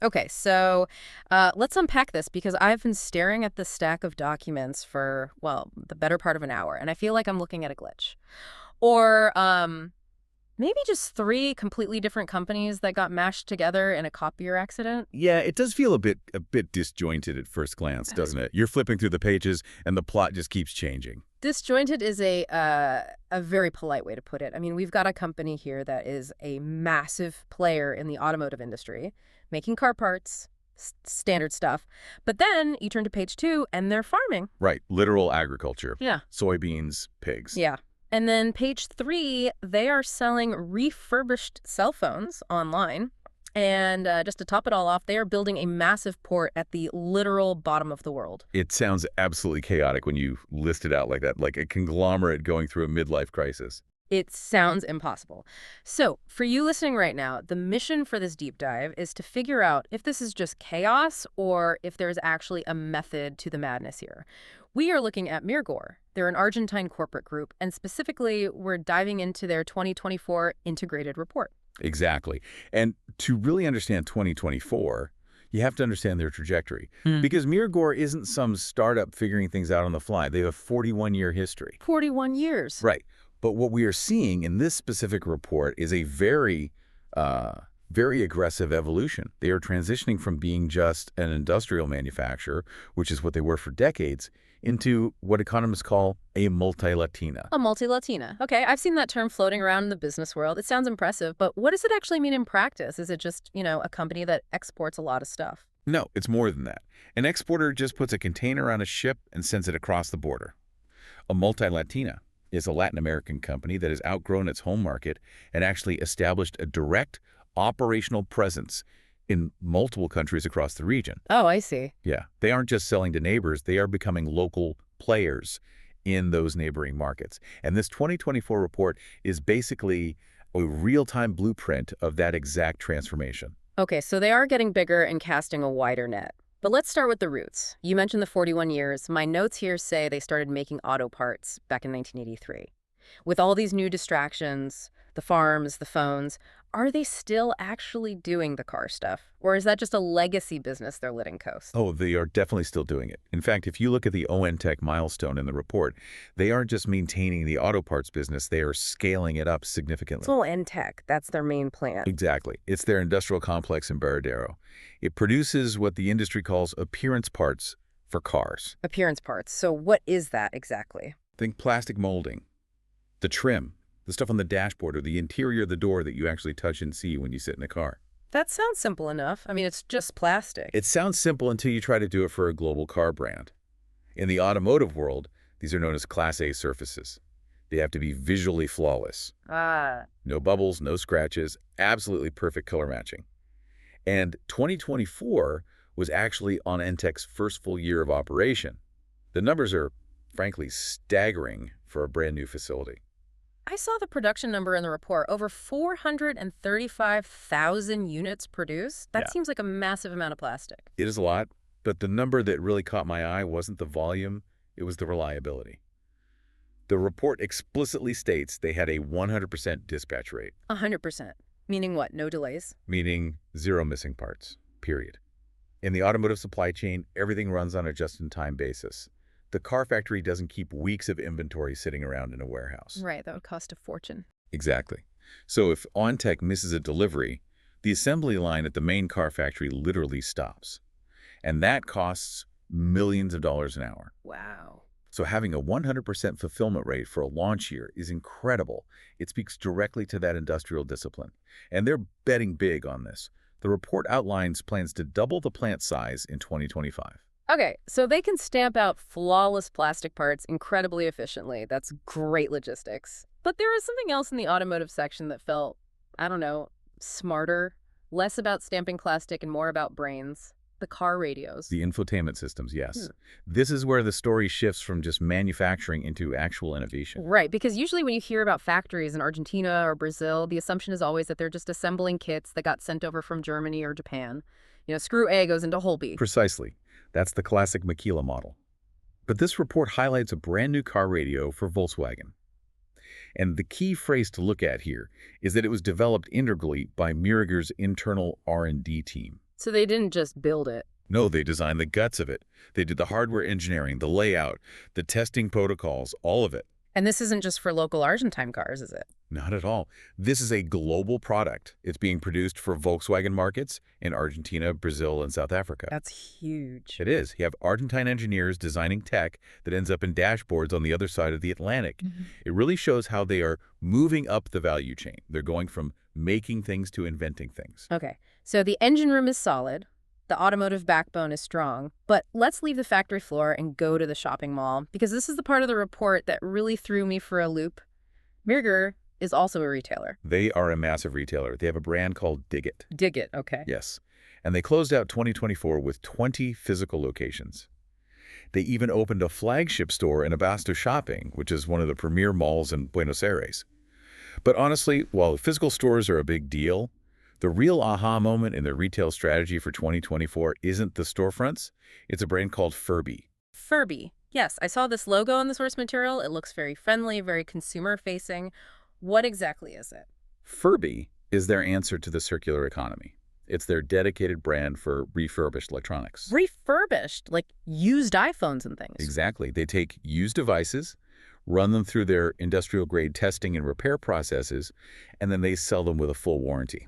Okay, so let's unpack this because I've been staring at this stack of documents for, well, the better part of an hour, and I feel like I'm looking at a glitch. Or maybe just three completely different companies that got mashed together in a copier accident. Yeah, it does feel a bit disjointed at first glance, doesn't it? You're flipping through the pages and the plot just keeps changing. Disjointed is a very polite way to put it. I mean, we've got a company here that is a massive player in the automotive industry, making car parts, standard stuff. But then you turn to page 2 and they're farming. Right, literal agriculture. Yeah. Soybeans, pigs. Yeah. And then page 3, they are selling refurbished cell phones online. And just to top it all off, they are building a massive port at the literal bottom of the world. It sounds absolutely chaotic when you list it out like that, like a conglomerate going through a midlife crisis. It sounds impossible. So, for you listening right now, the mission for this deep dive is to figure out if this is just chaos or if there's actually a method to the madness here. We are looking at Mirgor. They're an Argentine corporate group, and specifically, we're diving into their 2024 integrated report. Exactly. And to really understand 2024, you have to understand their trajectory. Because Mirgor isn't some startup figuring things out on the fly. They have a 41-year history. 41 years. Right. But what we are seeing in this specific report is a very aggressive evolution. They are transitioning from being just an industrial manufacturer, which is what they were for decades, into what economists call a multi-Latina. A multi-Latina. Okay, I've seen that term floating around in the business world. It sounds impressive, but what does it actually mean in practice? Is it just, a company that exports a lot of stuff? No, it's more than that. An exporter just puts a container on a ship and sends it across the border. A multi-Latina is a Latin American company that has outgrown its home market and actually established a direct operational presence in multiple countries across the region. Oh, I see. Yeah, they aren't just selling to neighbors, they are becoming local players in those neighboring markets. And this 2024 report is basically a real-time blueprint of that exact transformation. Okay, so they are getting bigger and casting a wider net. But let's start with the roots. You mentioned the 41 years. My notes here say they started making auto parts back in 1983. With all these new distractions, the farms, the phones, are they still actually doing the car stuff? Or is that just a legacy business they're letting coast? Oh, they are definitely still doing it. In fact, if you look at the ON Tech milestone in the report, they aren't just maintaining the auto parts business, they are scaling it up significantly. It's all Tech. That's their main plant. Exactly. It's their industrial complex in Baradero. It produces what the industry calls appearance parts for cars. Appearance parts. So what is that exactly? Think plastic molding, the trim, the stuff on the dashboard or the interior of the door that you actually touch and see when you sit in a car. That sounds simple enough. I mean, it's just plastic. It sounds simple until you try to do it for a global car brand. In the automotive world, these are known as Class A surfaces. They have to be visually flawless. No bubbles, no scratches, absolutely perfect color matching. And 2024 was actually on Entech's first full year of operation. The numbers are, frankly, staggering for a brand new facility. I saw the production number in the report. Over 435,000 units produced. That Yeah. seems like a massive amount of plastic. It is a lot, but the number that really caught my eye wasn't the volume, it was the reliability. The report explicitly states they had a 100% dispatch rate, 100%. Meaning what? No delays? meaning zero missing parts, period. In the automotive supply chain, everything runs on a just-in-time basis. The car factory doesn't keep weeks of inventory sitting around in a warehouse. Right, that would cost a fortune. Exactly. So if OnTech misses a delivery, the assembly line at the main car factory literally stops. And that costs millions of dollars an hour. Wow. So having a 100% fulfillment rate for a launch year is incredible. It speaks directly to that industrial discipline. And they're betting big on this. The report outlines plans to double the plant size in 2025. Okay, so they can stamp out flawless plastic parts incredibly efficiently. That's great logistics. But there was something else in the automotive section that felt, I don't know, smarter, less about stamping plastic and more about brains. The car radios. The infotainment systems, yes. This is where the story shifts from just manufacturing into actual innovation. Right, because usually when you hear about factories in Argentina or Brazil, the assumption is always that they're just assembling kits that got sent over from Germany or Japan. Screw A goes into whole B. Precisely. That's the classic Maquila model. But this report highlights a brand new car radio for Volkswagen. And the key phrase to look at here is that it was developed integrally by Mirgor's internal R&D team. So they didn't just build it. No, they designed the guts of it. They did the hardware engineering, the layout, the testing protocols, all of it. And this isn't just for local Argentine cars, is it? Not at all. This is a global product. It's being produced for Volkswagen markets in Argentina, Brazil, and South Africa. That's huge. It is. You have Argentine engineers designing tech that ends up in dashboards on the other side of the Atlantic. It really shows how they are moving up the value chain. They're going from making things to inventing things. Okay, so the engine room is solid. The automotive backbone is strong, but let's leave the factory floor and go to the shopping mall, because this is the part of the report that really threw me for a loop. Mirgor is also a retailer. They are a massive retailer. They have a brand called Digit. Digit, okay. Yes. And they closed out 2024 with 20 physical locations. They even opened a flagship store in Abasto Shopping, which is one of the premier malls in Buenos Aires. But honestly, while physical stores are a big deal, the real aha moment in their retail strategy for 2024 isn't the storefronts. It's a brand called Furby. Furby. Yes, I saw this logo on the source material. It looks very friendly, very consumer-facing. What exactly is it? Furby is their answer to the circular economy. It's their dedicated brand for refurbished electronics. Refurbished, like used iPhones and things. Exactly. They take used devices, run them through their industrial-grade testing and repair processes, and then they sell them with a full warranty.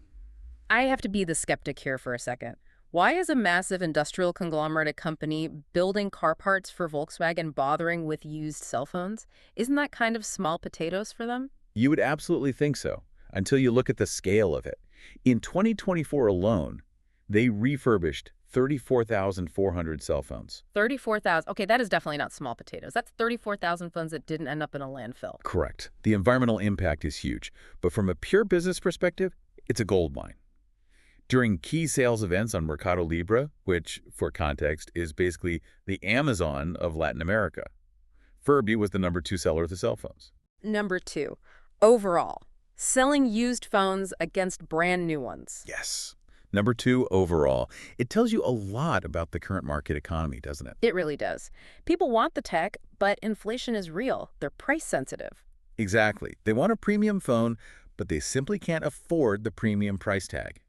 I have to be the skeptic here for a second. Why is a massive industrial conglomerate company building car parts for Volkswagen bothering with used cell phones? Isn't that kind of small potatoes for them? You would absolutely think so, until you look at the scale of it. In 2024 alone, they refurbished 34,400 cell phones. 34,000. Okay, that is definitely not small potatoes. That's 34,000 phones that didn't end up in a landfill. Correct. The environmental impact is huge, but from a pure business perspective, it's a gold mine. During key sales events on Mercado Libre, which, for context, is basically the Amazon of Latin America, Furby was the #2 seller of the cell phones. Number 2, overall, selling used phones against brand new ones. Yes. #2 overall. It tells you a lot about the current market economy, doesn't it? It really does. People want the tech, but inflation is real. They're price sensitive. Exactly. They want a premium phone, but they simply can't afford the premium price tag.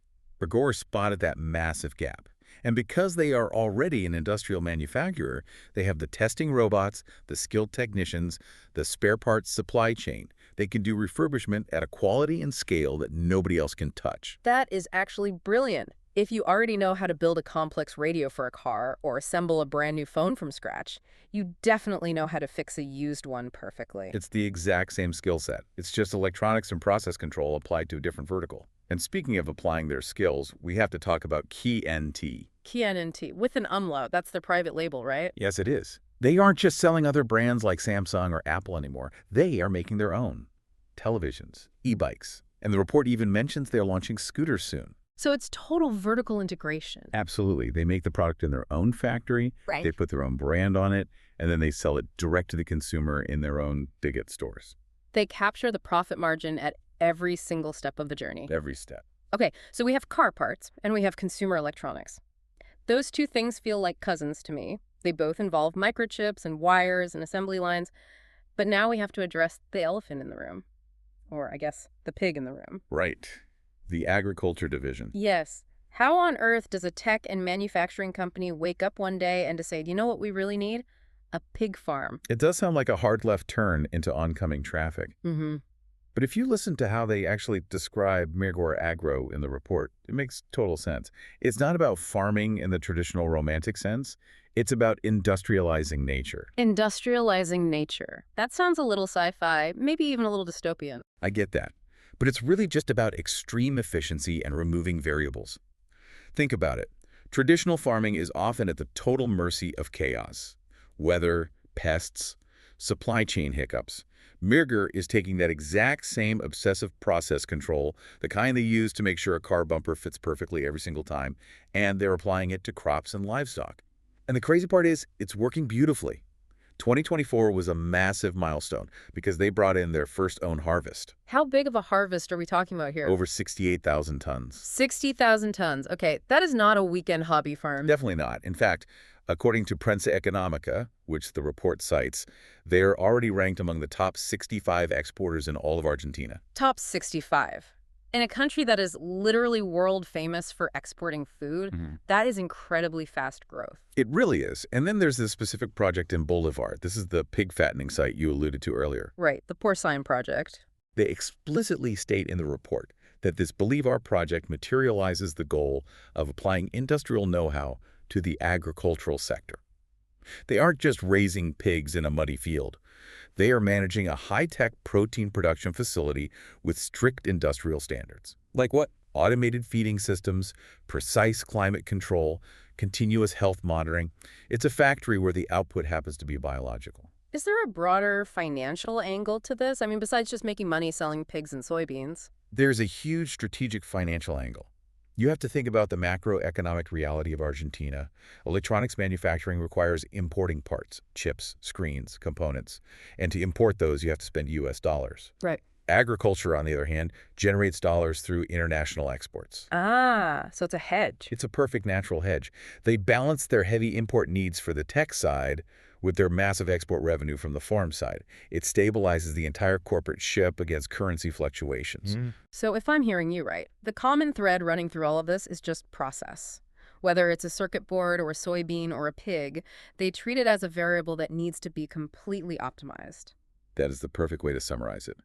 Mirgor spotted that massive gap. And because they are already an industrial manufacturer, they have the testing robots, the skilled technicians, the spare parts supply chain. They can do refurbishment at a quality and scale that nobody else can touch. That is actually brilliant. If you already know how to build a complex radio for a car or assemble a brand new phone from scratch, you definitely know how to fix a used one perfectly. It's the exact same skill set. It's just electronics and process control applied to a different vertical. And speaking of applying their skills, we have to talk about KeyNT. KeyNT, with an umlaut. That's their private label, right? Yes, it is. They aren't just selling other brands like Samsung or Apple anymore. They are making their own. Televisions, e-bikes. And the report even mentions they're launching scooters soon. So it's total vertical integration. Absolutely. They make the product in their own factory. Right. They put their own brand on it, and then they sell it direct to the consumer in their own Digit stores. They capture the profit margin at every single step of the journey. Every step. Okay, so we have car parts and we have consumer electronics. Those two things feel like cousins to me. They both involve microchips and wires and assembly lines. But now we have to address the elephant in the room. Or I guess the pig in the room. Right. The agriculture division. Yes. How on earth does a tech and manufacturing company wake up one day and decide, you know what we really need? A pig farm. It does sound like a hard left turn into oncoming traffic. Mm-hmm. But if you listen to how they actually describe Mirgor Agro in the report, it makes total sense. It's not about farming in the traditional romantic sense. It's about industrializing nature. Industrializing nature. That sounds a little sci-fi, maybe even a little dystopian. I get that. But it's really just about extreme efficiency and removing variables. Think about it. Traditional farming is often at the total mercy of chaos. Weather, pests, supply chain hiccups. Mirgor is taking that exact same obsessive process control, the kind they use to make sure a car bumper fits perfectly every single time, and they're applying it to crops and livestock. And the crazy part is, it's working beautifully. 2024 was a massive milestone because they brought in their first own harvest. How big of a harvest are we talking about here? Over 68,000 tons. 60,000 tons. Okay, that is not a weekend hobby farm. Definitely not. In fact, according to Prensa Economica, which the report cites, they are already ranked among the top 65 exporters in all of Argentina. Top 65. In a country that is literally world famous for exporting food, that is incredibly fast growth. It really is. And then there's this specific project in Bolivar. This is the pig fattening site you alluded to earlier. Right, the porcine project. They explicitly state in the report that this Bolivar project materializes the goal of applying industrial know-how to the agricultural sector. They aren't just raising pigs in a muddy field. They are managing a high-tech protein production facility with strict industrial standards. Like what? Automated feeding systems, precise climate control, continuous health monitoring. It's a factory where the output happens to be biological. Is there a broader financial angle to this? I mean, besides just making money selling pigs and soybeans? There's a huge strategic financial angle. You have to think about the macroeconomic reality of Argentina. Electronics manufacturing requires importing parts, chips, screens, components. And to import those, you have to spend U.S. dollars. Right. Agriculture, on the other hand, generates dollars through international exports. Ah, so it's a hedge. It's a perfect natural hedge. They balance their heavy import needs for the tech side with their massive export revenue from the farm side. It stabilizes the entire corporate ship against currency fluctuations. So if I'm hearing you right, the common thread running through all of this is just process. Whether it's a circuit board or a soybean or a pig, they treat it as a variable that needs to be completely optimized. That is the perfect way to summarize it.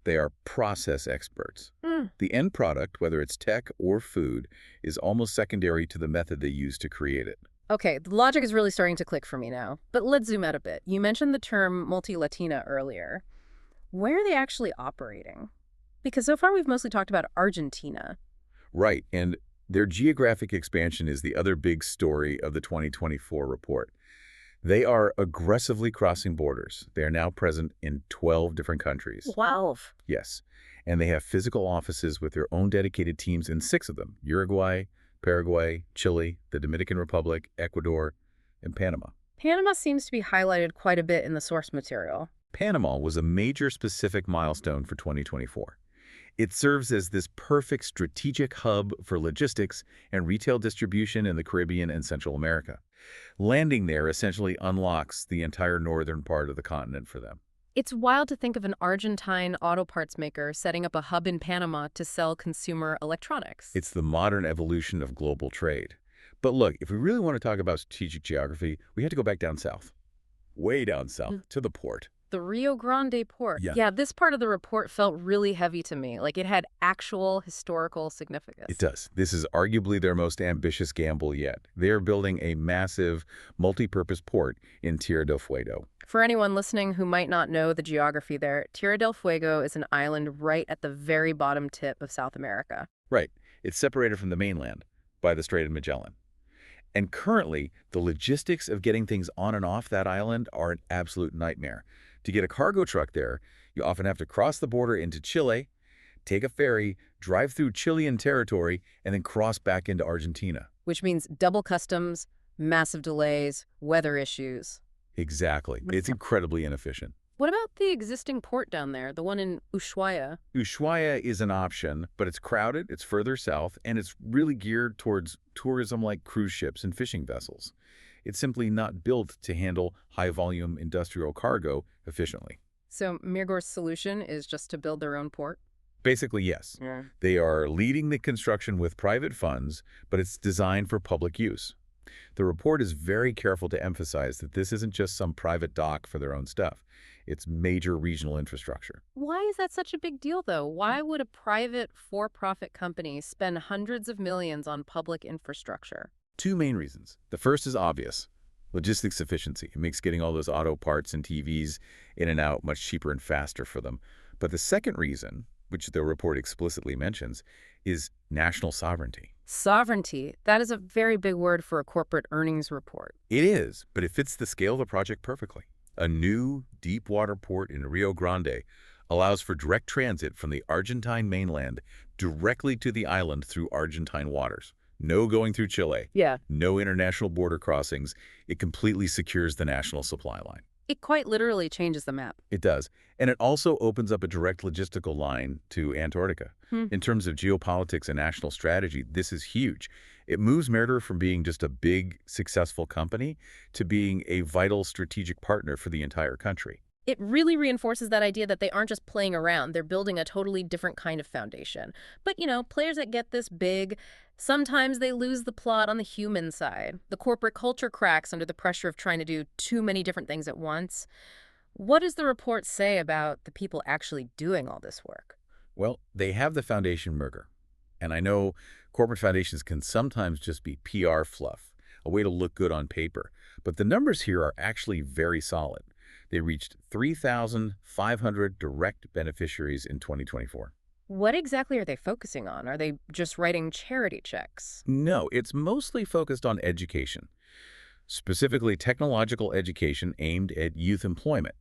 They are process experts. The end product, whether it's tech or food, is almost secondary to the method they use to create it. Okay, the logic is really starting to click for me now. But let's zoom out a bit. You mentioned the term multi-Latina earlier. Where are they actually operating? Because so far we've mostly talked about Argentina. Right, and their geographic expansion is the other big story of the 2024 report. They are aggressively crossing borders. They are now present in 12 different countries. 12? Yes, and they have physical offices with their own dedicated teams in 6 of them: Uruguay, Paraguay, Chile, the Dominican Republic, Ecuador, and Panama. Panama seems to be highlighted quite a bit in the source material. Panama was a major specific milestone for 2024. It serves as this perfect strategic hub for logistics and retail distribution in the Caribbean and Central America. Landing there essentially unlocks the entire northern part of the continent for them. It's wild to think of an Argentine auto parts maker setting up a hub in Panama to sell consumer electronics. It's the modern evolution of global trade. But look, if we really want to talk about strategic geography, we have to go back down south. Way down south, to the port. The Rio Grande port. Yeah. This part of the report felt really heavy to me, like it had actual historical significance. It does. This is arguably their most ambitious gamble yet. They are building a massive, multi-purpose port in Tierra del Fuego. For anyone listening who might not know the geography there, Tierra del Fuego is an island right at the very bottom tip of South America. Right. It's separated from the mainland by the Strait of Magellan. And currently, the logistics of getting things on and off that island are an absolute nightmare. To get a cargo truck there, you often have to cross the border into Chile, take a ferry, drive through Chilean territory, and then cross back into Argentina. Which means double customs, massive delays, weather issues. Exactly. It's incredibly inefficient. What about the existing port down there, the one in Ushuaia? Ushuaia is an option, but it's crowded, it's further south, and it's really geared towards tourism like cruise ships and fishing vessels. It's simply not built to handle high-volume industrial cargo efficiently. So Mirgor's solution is just to build their own port? Basically, yes. Yeah. They are leading the construction with private funds, but it's designed for public use. The report is very careful to emphasize that this isn't just some private dock for their own stuff. It's major regional infrastructure. Why is that such a big deal, though? Why would a private for-profit company spend hundreds of millions on public infrastructure? 2 main reasons. The first is obvious. Logistics efficiency. It makes getting all those auto parts and TVs in and out much cheaper and faster for them. But the second reason, which the report explicitly mentions, is national sovereignty. Sovereignty. That is a very big word for a corporate earnings report. It is, but it fits the scale of the project perfectly. A new deep water port in Rio Grande allows for direct transit from the Argentine mainland directly to the island through Argentine waters. No going through Chile. Yeah. No international border crossings. It completely secures the national supply line. It quite literally changes the map. It does. And it also opens up a direct logistical line to Antarctica. In terms of geopolitics and national strategy, this is huge. It moves Mirgor from being just a big, successful company to being a vital strategic partner for the entire country. It really reinforces that idea that they aren't just playing around. They're building a totally different kind of foundation. But, players that get this big, sometimes they lose the plot on the human side. The corporate culture cracks under the pressure of trying to do too many different things at once. What does the report say about the people actually doing all this work? Well, they have the foundation Mirgor. And I know corporate foundations can sometimes just be PR fluff, a way to look good on paper. But the numbers here are actually very solid. They reached 3,500 direct beneficiaries in 2024. What exactly are they focusing on? Are they just writing charity checks? No, it's mostly focused on education, specifically technological education aimed at youth employment.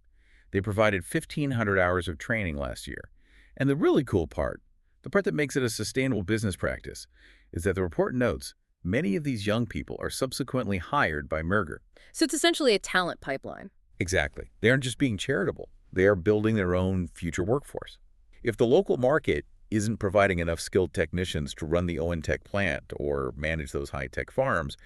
They provided 1,500 hours of training last year. And the really cool part, the part that makes it a sustainable business practice, is that the report notes many of these young people are subsequently hired by Mirgor. So it's essentially a talent pipeline. Exactly. They aren't just being charitable. They are building their own future workforce. If the local market isn't providing enough skilled technicians to run the ONTech plant or manage those high-tech farms,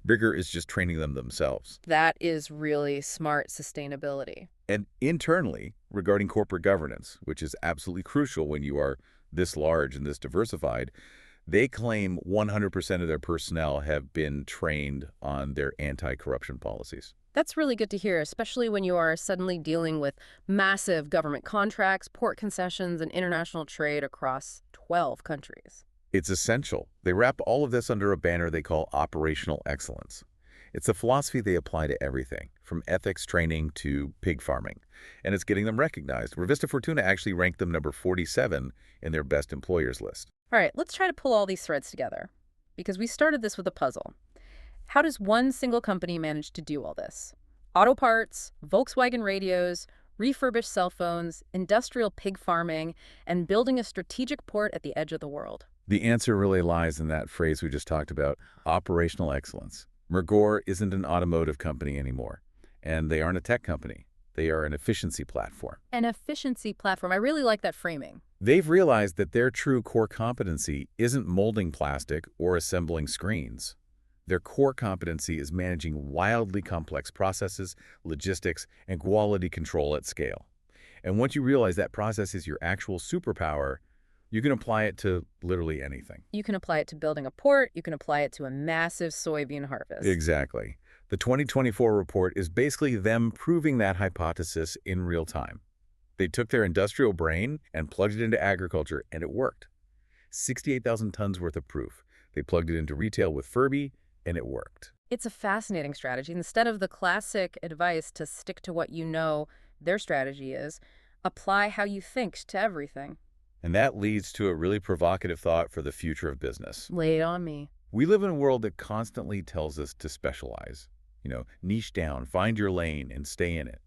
Mirgor is just training them themselves. That is really smart sustainability. And internally, regarding corporate governance, which is absolutely crucial when you are this large and this diversified, they claim 100% of their personnel have been trained on their anti-corruption policies. That's really good to hear, especially when you are suddenly dealing with massive government contracts, port concessions, and international trade across 12 countries. It's essential. They wrap all of this under a banner they call operational excellence. It's a philosophy they apply to everything, from ethics training to pig farming. And it's getting them recognized. Revista Fortuna actually ranked them number 47 in their best employers list. All right, let's try to pull all these threads together, because we started this with a puzzle. How does one single company manage to do all this? Auto parts, Volkswagen radios, refurbished cell phones, industrial pig farming, and building a strategic port at the edge of the world. The answer really lies in that phrase we just talked about, operational excellence. Mirgor isn't an automotive company anymore, and they aren't a tech company. They are an efficiency platform. An efficiency platform. I really like that framing. They've realized that their true core competency isn't molding plastic or assembling screens. Their core competency is managing wildly complex processes, logistics, and quality control at scale. And once you realize that process is your actual superpower, you can apply it to literally anything. You can apply it to building a port. You can apply it to a massive soybean harvest. Exactly. The 2024 report is basically them proving that hypothesis in real time. They took their industrial brain and plugged it into agriculture, and it worked. 68,000 tons worth of proof. They plugged it into retail with Furby, and it worked. It's a fascinating strategy. Instead of the classic advice to stick to what you know, their strategy is apply how you think to everything. And that leads to a really provocative thought for the future of business. Lay it on me. We live in a world that constantly tells us to specialize. Niche down, find your lane, and stay in it.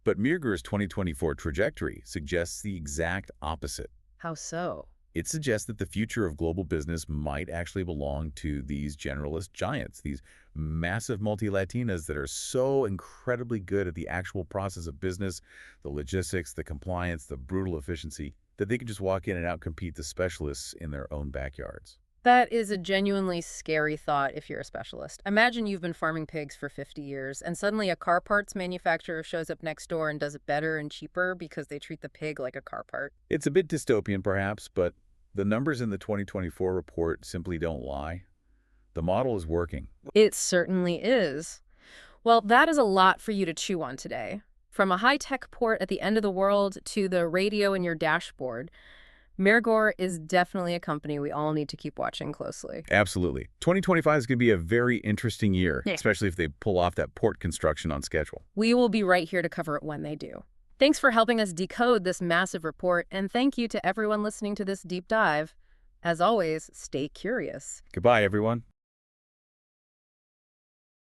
But Mirgor's 2024 trajectory suggests the exact opposite. How so? It suggests that the future of global business might actually belong to these generalist giants, these massive multi-Latinas that are so incredibly good at the actual process of business, the logistics, the compliance, the brutal efficiency, that they can just walk in and outcompete the specialists in their own backyards. That is a genuinely scary thought if you're a specialist. Imagine you've been farming pigs for 50 years, and suddenly a car parts manufacturer shows up next door and does it better and cheaper because they treat the pig like a car part. It's a bit dystopian, perhaps, but the numbers in the 2024 report simply don't lie. The model is working. It certainly is. Well, that is a lot for you to chew on today. From a high-tech port at the end of the world to the radio in your dashboard, Mirgor is definitely a company we all need to keep watching closely. Absolutely. 2025 is going to be a very interesting year, especially if they pull off that port construction on schedule. We will be right here to cover it when they do. Thanks for helping us decode this massive report, and thank you to everyone listening to this deep dive. As always, stay curious. Goodbye, everyone.